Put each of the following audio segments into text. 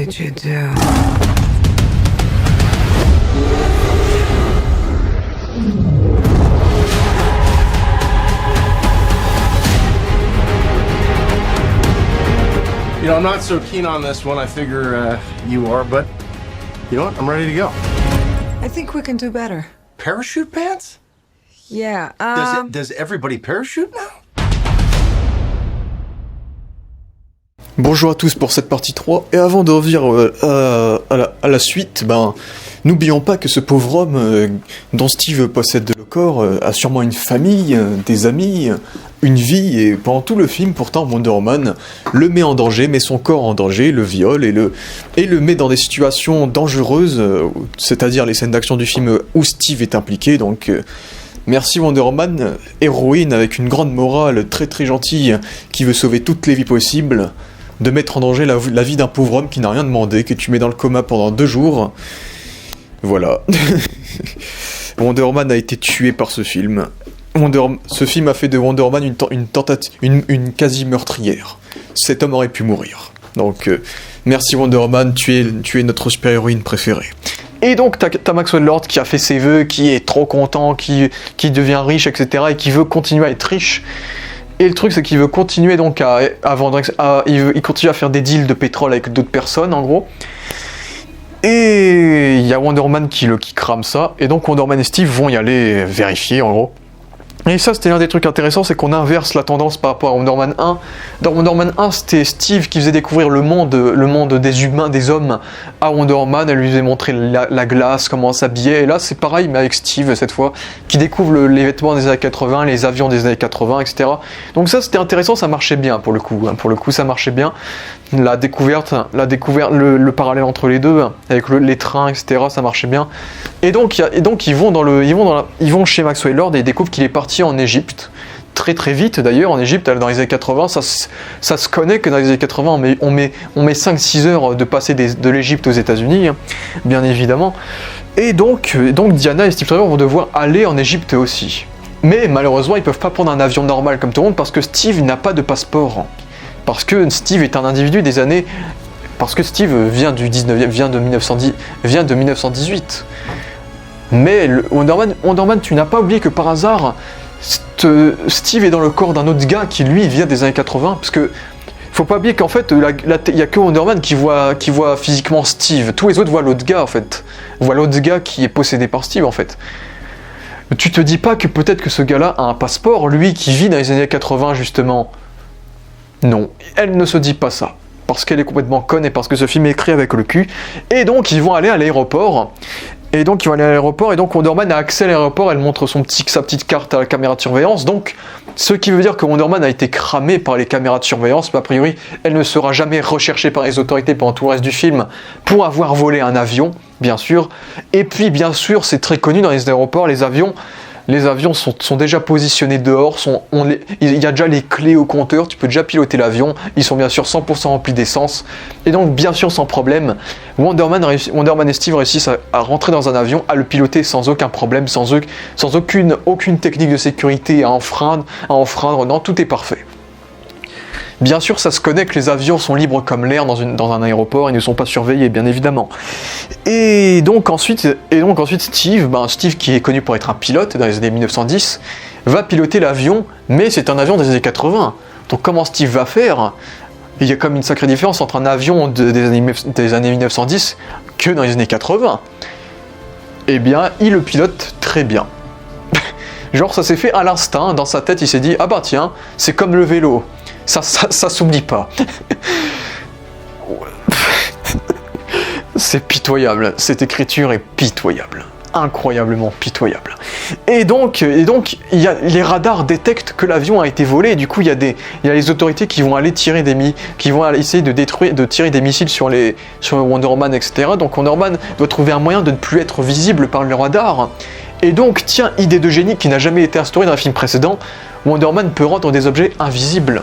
did you do? You know, I'm not so keen on this one. I figure you are, but you know what? I'm ready to go. I think we can do better. Parachute pants? Yeah, Does everybody parachute now? Bonjour à tous pour cette partie 3, et avant de revenir à la suite, n'oublions pas que ce pauvre homme dont Steve possède le corps a sûrement une famille, des amis, une vie, et pendant tout le film, pourtant, Wonder Woman le met en danger, met son corps en danger, le viole, et le met dans des situations dangereuses, c'est-à-dire les scènes d'action du film où Steve est impliqué, donc... Merci Wonder Woman, héroïne avec une grande morale, très très gentille, qui veut sauver toutes les vies possibles, de mettre en danger la vie d'un pauvre homme qui n'a rien demandé, que tu mets dans le coma pendant 2 jours. Voilà. Wonder Woman a été tué par ce film. Ce film a fait de Wonder Woman une quasi-meurtrière. Cet homme aurait pu mourir. Donc, merci Wonder Woman, tu es notre super-héroïne préférée. Et donc t'as Maxwell Lord qui a fait ses vœux, qui est trop content, qui devient riche, etc. et qui veut continuer à être riche. Et le truc c'est qu'il veut continuer donc à vendre, il continue à faire des deals de pétrole avec d'autres personnes en gros. Et il y a Wonder Woman qui crame ça, et donc Wonder Woman et Steve vont y aller vérifier en gros. Et ça c'était l'un des trucs intéressants, c'est qu'on inverse la tendance par rapport à Wonder Woman 1. Dans Wonder Woman 1, c'était Steve qui faisait découvrir le monde des humains, des hommes à Wonder Woman, elle lui faisait montrer la glace, comment s'habiller, et là c'est pareil mais avec Steve cette fois, qui découvre les vêtements des années 80, les avions des années 80, etc. Donc ça c'était intéressant, ça marchait bien pour le coup ça marchait bien. La découverte, le parallèle entre les deux, avec les trains, etc., ça marchait bien. Et donc ils vont chez Maxwell Lord et ils découvrent qu'il est parti en Égypte, très très vite d'ailleurs. En Égypte, dans les années 80, ça se connaît que dans les années 80, on met 5-6 heures de passer de l'Égypte aux États-Unis, hein, bien évidemment. Et donc Diana et Steve Trevor vont devoir aller en Égypte aussi. Mais malheureusement, ils peuvent pas prendre un avion normal comme tout le monde parce que Steve n'a pas de passeport. Parce que Steve est un individu des années... Parce que Steve vient du 19e, vient de 1918. Mais Wonder Man, tu n'as pas oublié que par hasard, Steve est dans le corps d'un autre gars qui lui vient des années 80. Parce que faut pas oublier qu'en fait, il n'y a que Wonder Man qui voit physiquement Steve. Tous les autres voient l'autre gars en fait. Voient l'autre gars qui est possédé par Steve en fait. Tu te dis pas que peut-être que ce gars-là a un passeport, lui qui vit dans les années 80 justement. Non, elle ne se dit pas ça, parce qu'elle est complètement conne et parce que ce film est écrit avec le cul. Et donc ils vont aller à l'aéroport, et donc Wonder Woman a accès à l'aéroport, elle montre sa petite carte à la caméra de surveillance, donc ce qui veut dire que Wonder Woman a été cramée par les caméras de surveillance, mais a priori elle ne sera jamais recherchée par les autorités pendant tout le reste du film pour avoir volé un avion, bien sûr. Et puis bien sûr, c'est très connu dans les aéroports, les avions sont déjà positionnés dehors, il y a déjà les clés au compteur, tu peux déjà piloter l'avion, ils sont bien sûr 100% remplis d'essence, et donc bien sûr sans problème, Wonder Man et Steve réussissent à rentrer dans un avion, à le piloter sans aucun problème, sans aucune technique de sécurité à enfreindre, non, tout est parfait. Bien sûr, ça se connaît que les avions sont libres comme l'air dans un aéroport, ils ne sont pas surveillés, bien évidemment. Et donc ensuite Steve, qui est connu pour être un pilote dans les années 1910, va piloter l'avion, mais c'est un avion des années 80. Donc comment Steve va faire ? Il y a comme une sacrée différence entre un avion des années 1910 que dans les années 80. Eh bien, il le pilote très bien. Genre, ça s'est fait à l'instinct, dans sa tête, il s'est dit « Ah bah tiens, c'est comme le vélo. » Ça s'oublie pas. C'est pitoyable. Cette écriture est pitoyable. Incroyablement pitoyable. Et donc, les radars détectent que l'avion a été volé. Et du coup, il y a les autorités qui vont aller essayer de tirer des missiles sur Wonder Woman, etc. Donc Wonder Woman doit trouver un moyen de ne plus être visible par le radar. Et donc, tiens, idée de génie qui n'a jamais été instaurée dans un film précédent, Wonder Woman peut rendre des objets invisibles.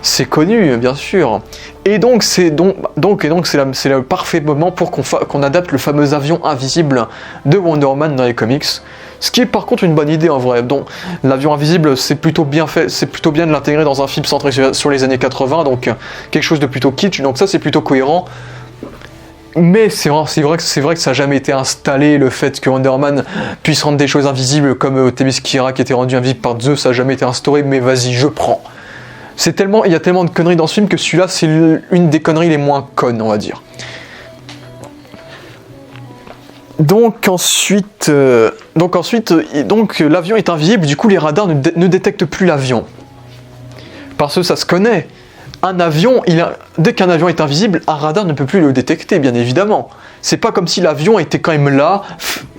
C'est connu, bien sûr. Et donc c'est le parfait moment pour qu'on adapte le fameux avion invisible de Wonder Woman dans les comics. Ce qui est par contre une bonne idée en vrai. Donc l'avion invisible, c'est plutôt bien fait, c'est plutôt bien de l'intégrer dans un film centré sur les années 80, donc quelque chose de plutôt kitsch. Donc ça c'est plutôt cohérent. Mais c'est vrai que ça n'a jamais été installé, le fait que Wonder Man puisse rendre des choses invisibles, comme Themyscira qui était rendu invisible par Zeus, ça n'a jamais été instauré, mais vas-y, je prends. Il y a tellement de conneries dans ce film que celui-là, c'est une des conneries les moins connes, on va dire. Donc ensuite, l'avion est invisible, du coup les radars ne détectent plus l'avion. Parce que ça se connaît. Dès qu'un avion est invisible, un radar ne peut plus le détecter, bien évidemment. C'est pas comme si l'avion était quand même là,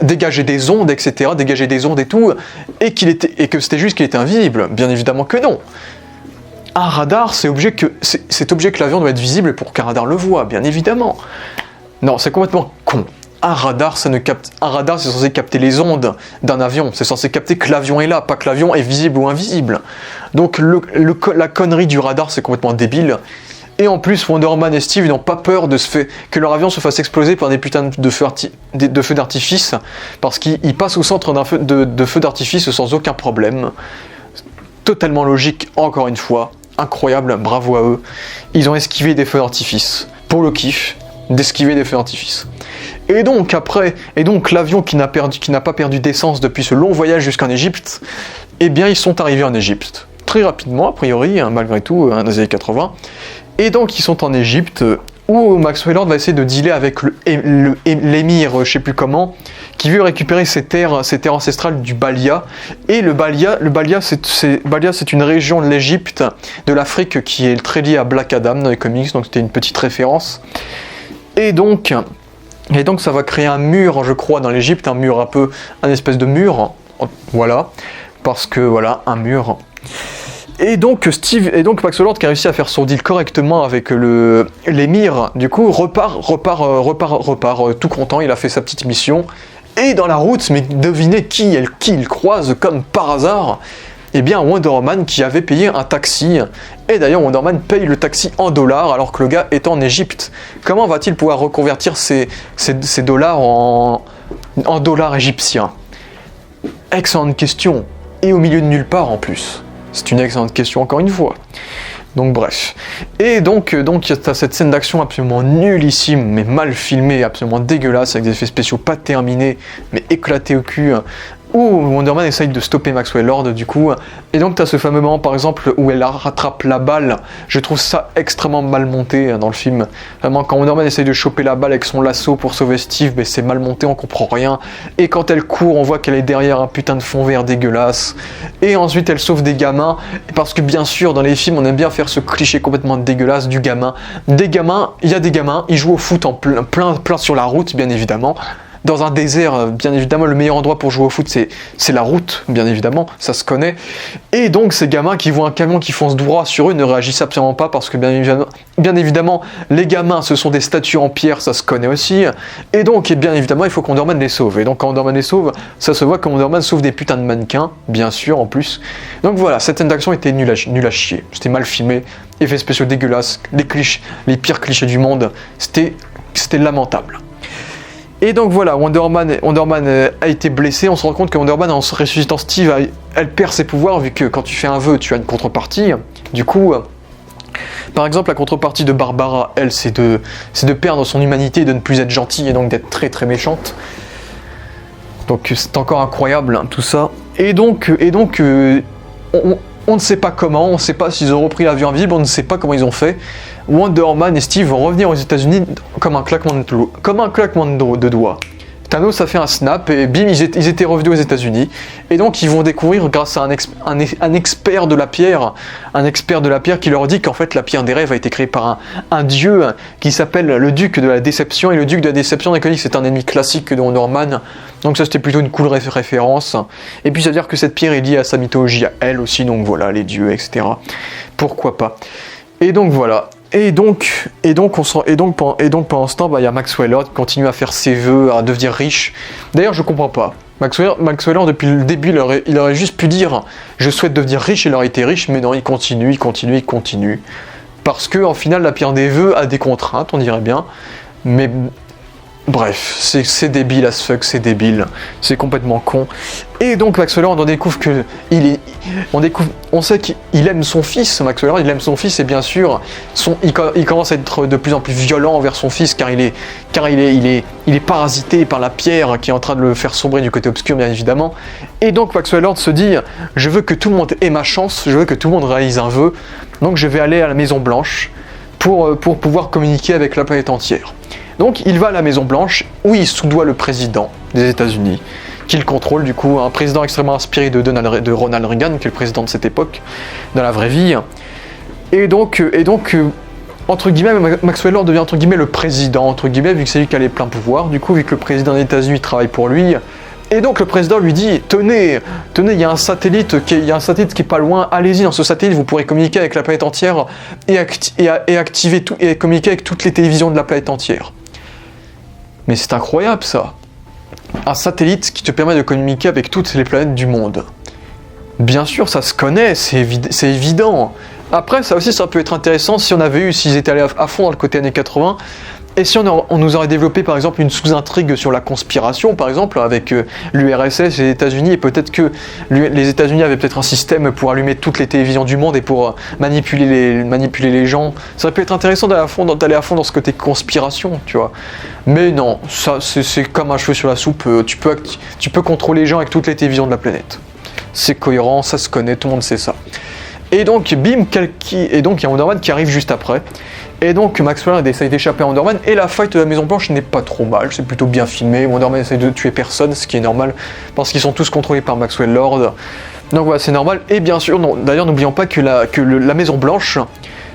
dégager des ondes, etc., dégager des ondes et tout, et que c'était juste qu'il était invisible. Bien évidemment que non. Un radar, c'est obligé que l'avion doit être visible pour qu'un radar le voie, bien évidemment. Non, c'est complètement con. Un radar, c'est censé capter les ondes d'un avion. C'est censé capter que l'avion est là, pas que l'avion est visible ou invisible. Donc la connerie du radar, c'est complètement débile. Et en plus, Wonder Man et Steve n'ont pas peur que leur avion se fasse exploser par des putains de feux d'artifice, parce qu'ils passent au centre de feux d'artifice sans aucun problème. Totalement logique, encore une fois. Incroyable, bravo à eux. Ils ont esquivé des feux d'artifice. Pour le kiff, d'esquiver des feux d'artifice. Et donc l'avion qui n'a pas perdu d'essence depuis ce long voyage jusqu'en Égypte, eh bien ils sont arrivés en Égypte. Très rapidement, a priori, malgré tout, dans les années 80. Et donc ils sont en Égypte, où Maxwell Lord va essayer de dealer avec l'émir, je sais plus comment, qui veut récupérer ses terres ancestrales du Balia. Et le Balia, c'est une région de l'Égypte, de l'Afrique, qui est très liée à Black Adam dans les comics, donc c'était une petite référence. Et donc ça va créer un mur, je crois, dans l'Égypte, un espèce de mur, voilà, parce que voilà, un mur. Et donc Maxwell Lord, qui a réussi à faire son deal correctement avec l'émir, du coup repart tout content. Il a fait sa petite mission. Et dans la route, mais devinez qui il croise comme par hasard. Eh bien, Wonder Man qui avait payé un taxi. Et d'ailleurs, Wonder Man paye le taxi en dollars alors que le gars est en Égypte. Comment va-t-il pouvoir reconvertir ces dollars en dollars égyptiens? Excellente question. Et au milieu de nulle part en plus. C'est une excellente question encore une fois. Donc bref. Et donc t'as cette scène d'action absolument nullissime, mais mal filmée, absolument dégueulasse, avec des effets spéciaux pas terminés, mais éclatés au cul, où Wonder Man essaye de stopper Maxwell Lord du coup. Et donc t'as ce fameux moment par exemple où elle rattrape la balle. Je trouve ça extrêmement mal monté dans le film. Vraiment, quand Wonder Man essaye de choper la balle avec son lasso pour sauver Steve, mais c'est mal monté, on comprend rien. Et quand elle court, on voit qu'elle est derrière un putain de fond vert dégueulasse. Et ensuite elle sauve des gamins, parce que bien sûr dans les films on aime bien faire ce cliché complètement dégueulasse du gamin. Il y a des gamins, ils jouent au foot en plein sur la route, bien évidemment. Dans un désert, bien évidemment, le meilleur endroit pour jouer au foot, c'est la route, bien évidemment, ça se connaît. Et donc, ces gamins qui voient un camion qui fonce droit sur eux ne réagissent absolument pas parce que, bien évidemment, les gamins, ce sont des statues en pierre, ça se connaît aussi. Et donc, bien évidemment, il faut qu'on Wonder Man les sauve. Et donc, quand Wonder Man les sauve, ça se voit que Wonder Man sauve des putains de mannequins, bien sûr, en plus. Donc voilà, cette scène d'action était nulle à chier. C'était mal filmé, effets spéciaux dégueulasses, les pires clichés du monde. C'était lamentable. Et donc voilà, Wonder Man a été blessé. On se rend compte que Wonder Man, en se ressuscitant Steve, elle perd ses pouvoirs, vu que quand tu fais un vœu, tu as une contrepartie. Du coup, par exemple, la contrepartie de Barbara, elle, c'est de perdre son humanité et de ne plus être gentille et donc d'être très très méchante. Donc c'est encore incroyable, hein, tout ça. Et donc on ne sait pas comment, on ne sait pas s'ils ont repris l'avion invisible, on ne sait pas comment ils ont fait. Wonder Man et Steve vont revenir aux États-Unis comme un claquement de doigts. Thanos a fait un snap et bim, ils étaient revenus aux États-Unis. Et donc ils vont découvrir grâce à un expert de la pierre, qui leur dit qu'en fait la pierre des rêves a été créée par un dieu qui s'appelle le Duc de la Déception. Et le Duc de la Déception, on connaît que c'est un ennemi classique de Wonder Man. Donc ça c'était plutôt une cool référence. Et puis ça veut dire que cette pierre est liée à sa mythologie à elle aussi, donc voilà, les dieux, etc. Pourquoi pas. Et donc voilà. Et donc pendant ce temps, il y a Maxwell Lord qui continue à faire ses vœux, à devenir riche. D'ailleurs, je comprends pas. Maxwell Lord, depuis le début, il aurait juste pu dire « Je souhaite devenir riche » et il aurait été riche, mais non, il continue. Parce que, en final, la pierre des vœux a des contraintes, on dirait bien. Mais Bref, c'est débile as fuck, c'est débile. C'est complètement con. Et donc Maxwell Lord, on découvre que on sait qu'il aime son fils. Maxwell Lord, il aime son fils et bien sûr, il commence à être de plus en plus violent envers son fils car il est parasité par la pierre qui est en train de le faire sombrer du côté obscur, bien évidemment. Et donc Maxwell Lord se dit, je veux que tout le monde ait ma chance, je veux que tout le monde réalise un vœu. Donc je vais aller à la Maison Blanche pour pouvoir communiquer avec la planète entière. Donc il va à la Maison Blanche où il soudoie le président des États-Unis, qu'il contrôle du coup, un président extrêmement inspiré de Ronald Reagan, qui est le président de cette époque, dans la vraie vie. Et donc entre guillemets, Maxwell Lord devient entre guillemets le président, entre guillemets, vu que c'est lui qui a les pleins pouvoirs, du coup vu que le président des États-Unis travaille pour lui. Et donc le président lui dit, tenez, il y a un satellite qui est pas loin, allez-y dans ce satellite, vous pourrez communiquer avec la planète entière et activer tout et communiquer avec toutes les télévisions de la planète entière. Mais c'est incroyable ça. Un satellite qui te permet de communiquer avec toutes les planètes du monde. Bien sûr, ça se connaît, c'est évident. Après, ça aussi, ça peut être intéressant si on avait eu, s'ils étaient allés à fond dans le côté années 80, et si on nous aurait développé par exemple une sous-intrigue sur la conspiration, par exemple, avec l'URSS et les États-Unis, et peut-être que les États-Unis avaient peut-être un système pour allumer toutes les télévisions du monde et pour manipuler les gens. Ça aurait pu être intéressant d'aller à fond dans ce côté conspiration, tu vois. Mais non, ça c'est comme un cheveu sur la soupe, tu peux contrôler les gens avec toutes les télévisions de la planète. C'est cohérent, ça se connaît, tout le monde sait ça. Et donc, bim, et donc il y a Wonder Man qui arrive juste après. Et donc Maxwell Lord essaye d'échapper à Wonder Man et la fight de la Maison Blanche n'est pas trop mal, c'est plutôt bien filmé. Wonder Man essaye de tuer personne, ce qui est normal parce qu'ils sont tous contrôlés par Maxwell Lord. Donc voilà, c'est normal. Et bien sûr, d'ailleurs n'oublions pas que la Maison Blanche,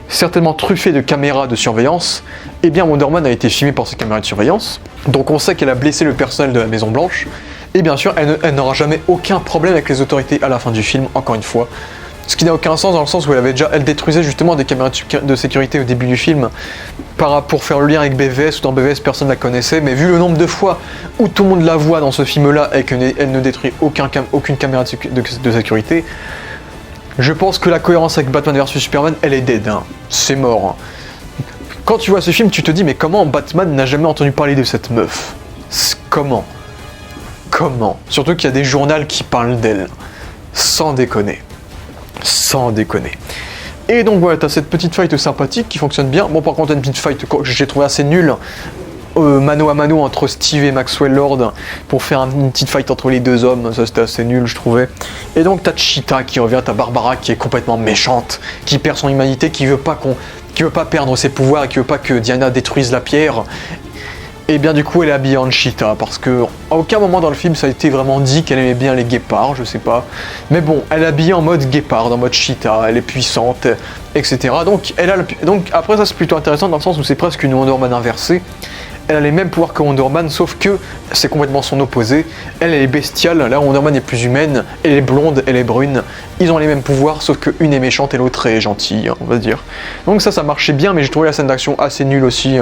certainement truffée de caméras de surveillance, eh bien Wonder Man a été filmé par ces caméras de surveillance. Donc on sait qu'elle a blessé le personnel de la Maison Blanche. Et bien sûr, elle n'aura jamais aucun problème avec les autorités à la fin du film, encore une fois. Ce qui n'a aucun sens dans le sens où elle détruisait justement des caméras de sécurité au début du film pour faire le lien avec BVS, ou dans BVS personne ne la connaissait, mais vu le nombre de fois où tout le monde la voit dans ce film-là et qu'elle ne détruit aucune caméra de sécurité, je pense que la cohérence avec Batman vs Superman, elle est dead, hein. C'est mort. Quand tu vois ce film, tu te dis mais comment Batman n'a jamais entendu parler de cette meuf? Comment? Surtout qu'il y a des journaux qui parlent d'elle. Sans déconner. Et donc voilà, t'as cette petite fight sympathique qui fonctionne bien. Bon, par contre, une petite fight que j'ai trouvé assez nulle, mano à mano entre Steve et Maxwell Lord, pour faire une petite fight entre les deux hommes. Ça, c'était assez nul, je trouvais. Et donc, t'as Cheetah qui revient, t'as Barbara qui est complètement méchante, qui perd son humanité, qui veut pas perdre ses pouvoirs et qui veut pas que Diana détruise la pierre. Et bien du coup elle est habillée en cheetah parce que à aucun moment dans le film ça a été vraiment dit qu'elle aimait bien les guépards, je sais pas. Mais bon, elle est habillée en mode guépard, en mode cheetah, elle est puissante, etc. Donc après ça c'est plutôt intéressant dans le sens où c'est presque une Wonder Man inversée. Elle a les mêmes pouvoirs que Wonder Man, sauf que c'est complètement son opposé. Elle est bestiale, là Wonder Man est plus humaine, elle est blonde, elle est brune. Ils ont les mêmes pouvoirs, sauf qu'une est méchante et l'autre est gentille, on va dire. Donc ça marchait bien, mais j'ai trouvé la scène d'action assez nulle aussi.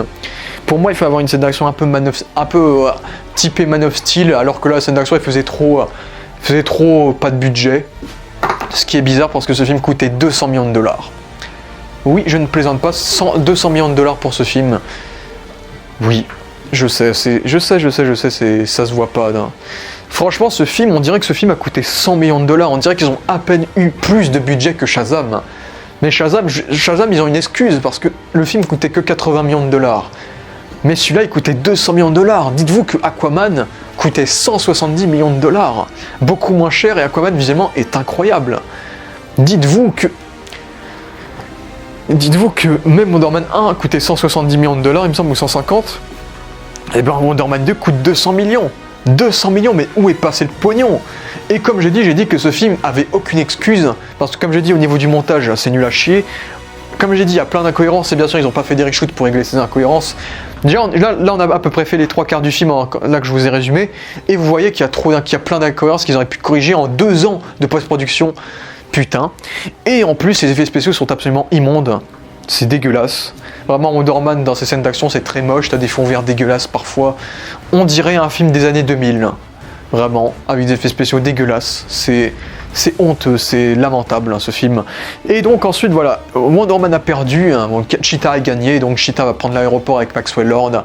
Pour moi, il faut avoir une scène d'action un peu typée Man of Steel, alors que là, la scène d'action, elle faisait trop pas de budget. Ce qui est bizarre parce que ce film coûtait 200 millions de dollars. Oui, je ne plaisante pas, 200 millions de dollars pour ce film. Oui, je sais, ça se voit pas. Hein. Franchement, ce film, on dirait que ce film a coûté 100 millions de dollars. On dirait qu'ils ont à peine eu plus de budget que Shazam. Mais Shazam, ils ont une excuse parce que le film coûtait que 80 millions de dollars. Mais celui-là, il coûtait 200 millions de dollars. Dites-vous que Aquaman coûtait 170 millions de dollars. Beaucoup moins cher et Aquaman, visuellement, est incroyable. Dites-vous que même Wonder Man 1 coûtait 170 millions de dollars, il me semble, ou 150. Et bien Wonder Man 2 coûte 200 millions. 200 millions, mais où est passé le pognon? Et comme j'ai dit que ce film avait aucune excuse, parce que comme j'ai dit au niveau du montage, c'est nul à chier. Comme j'ai dit, il y a plein d'incohérences, et bien sûr ils n'ont pas fait des reshoots pour régler ces incohérences. Déjà, là on a à peu près fait les 3/4 du film, là que je vous ai résumé, et vous voyez qu'il y a plein d'incohérences qu'ils auraient pu corriger en 2 ans de post-production. Putain. Et en plus, les effets spéciaux sont absolument immondes. C'est dégueulasse. Vraiment, Wonder Man, dans ses scènes d'action, c'est très moche. T'as des fonds verts dégueulasses parfois. On dirait un film des années 2000. Vraiment, avec des effets spéciaux dégueulasses. C'est honteux, c'est lamentable, hein, ce film. Et donc ensuite, voilà, Wonder Man a perdu. Cheetah a gagné. Donc Cheetah va prendre l'aéroport avec Maxwell Lord.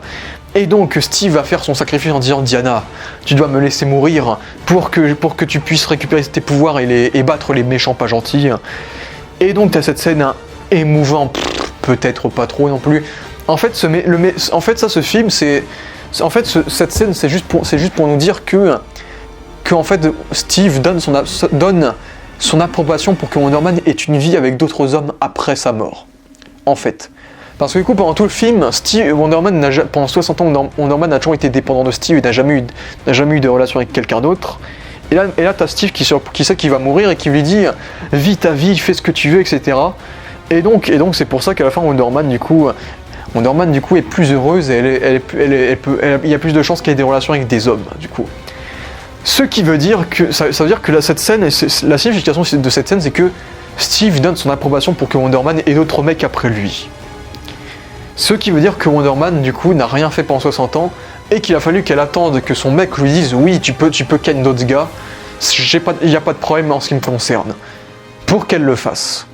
Et donc Steve va faire son sacrifice en disant Diana, tu dois me laisser mourir pour que tu puisses récupérer tes pouvoirs et battre les méchants pas gentils. Et donc tu as cette scène émouvante, peut-être pas trop non plus. En fait, ce film, cette scène, c'est juste pour nous dire que en fait, Steve donne son approbation pour que Wonder Man ait une vie avec d'autres hommes après sa mort. En fait. Parce que du coup, pendant tout le film, pendant 60 ans, Wonder Man a toujours été dépendant de Steve et n'a jamais eu de relation avec quelqu'un d'autre. Et là t'as Steve qui sait qu'il va mourir et qui lui dit « Vis ta vie, fais ce que tu veux, etc. » Et donc c'est pour ça qu'à la fin, Wonder Man, du coup, est plus heureuse et il y a plus de chances qu'elle ait des relations avec des hommes, du coup. Ce qui veut dire que ça veut dire que cette scène, la signification de cette scène, c'est que Steve donne son approbation pour que Wonder Man ait d'autres mecs après lui. Ce qui veut dire que Wonder Man, du coup, n'a rien fait pendant 60 ans et qu'il a fallu qu'elle attende que son mec lui dise oui, tu peux ken d'autres gars, il n'y a pas de problème en ce qui me concerne, pour qu'elle le fasse.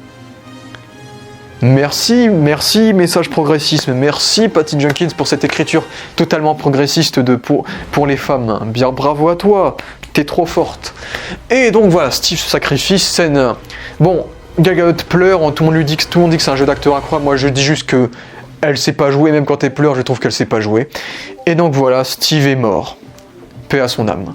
Merci, message progressisme, merci Patty Jenkins pour cette écriture totalement progressiste pour les femmes. Bien bravo à toi, t'es trop forte. Et donc voilà, Steve se sacrifie, scène. Bon, Gal Gadot pleure, tout le monde dit que c'est un jeu d'acteur incroyable, moi je dis juste que elle sait pas jouer, même quand elle pleure, je trouve qu'elle sait pas jouer. Et donc voilà, Steve est mort. Paix à son âme.